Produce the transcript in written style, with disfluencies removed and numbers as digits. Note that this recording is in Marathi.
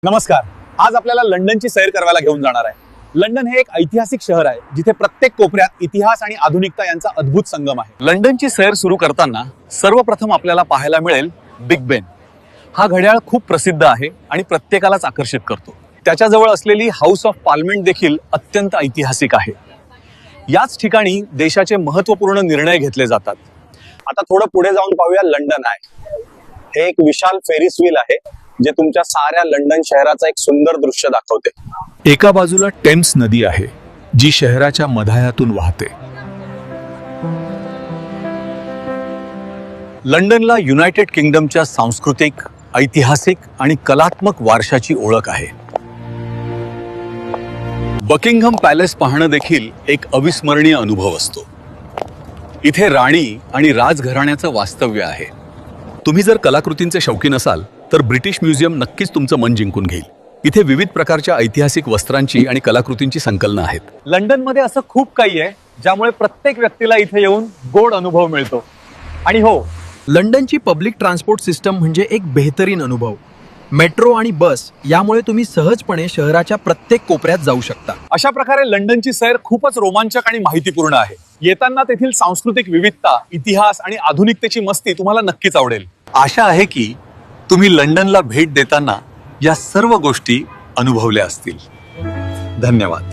नमस्कार. आज आपल्याला लंडनची सैर करायला घेऊन जाणार आहे. लंडन हे एक ऐतिहासिक शहर आहे जिथे प्रत्येक कोपऱ्यात इतिहास आणि आधुनिकता यांचा अद्भुत संगम आहे. लंडनची सैर सुरू करताना सर्वप्रथम आपल्याला पाहायला मिळेल बिग बेन. हा घड्याळ खूप प्रसिद्ध आहे आणि प्रत्येकालाच आकर्षित करतो. त्याच्याजवळ असलेली हाऊस ऑफ पार्लिमेंट देखील अत्यंत ऐतिहासिक आहे. याच ठिकाणी देशाचे महत्त्वपूर्ण निर्णय घेतले जातात. आता थोडं पुढे जाऊन पाहूया. लंडन आहे हे एक विशाल फेरिस व्हील आहे जे तुमच्या साऱ्या लंडन शहराचा एक सुंदर दृश्य दाखवते. एका बाजूला टेम्स नदी आहे जी शहराच्या मधायातून वाहते. लंडनला युनायटेड किंगडमच्या सांस्कृतिक, ऐतिहासिक आणि कलात्मक वारशाची ओळख आहे. बकिंगहम पॅलेस पाहणं देखील एक अविस्मरणीय अनुभव असतो. इथे राणी आणि राजघराण्याचं वास्तव्य आहे. तुम्ही जर कलाकृतींचे शौकीन असाल तर ब्रिटिश म्युझियम नक्कीच तुमचं मन जिंकून घेईल. इथे विविध प्रकारच्या ऐतिहासिक वस्त्रांची आणि कलाकृतींची संकलनं आहेत. लंडनमध्ये असं खूप काही आहे ज्यामुळे प्रत्येक व्यक्तीला इथे येऊन गोड अनुभव मिळतो. आणि हो, लंडनची पब्लिक ट्रान्सपोर्ट सिस्टम म्हणजे एक बेहतरीन अनुभव. मेट्रो आणि बस यामुळे तुम्ही सहजपणे शहराच्या प्रत्येक कोपऱ्यात जाऊ शकता. अशा प्रकारे लंडनची सैर खूपच रोमांचक आणि माहितीपूर्ण आहे. येताना तेथील सांस्कृतिक विविधता, इतिहास आणि आधुनिकतेची मस्ती तुम्हाला नक्कीच आवडेल. आशा आहे की तुम्ही लंडनला भेट देताना या सर्व गोष्टी अनुभवल्या असतील. धन्यवाद.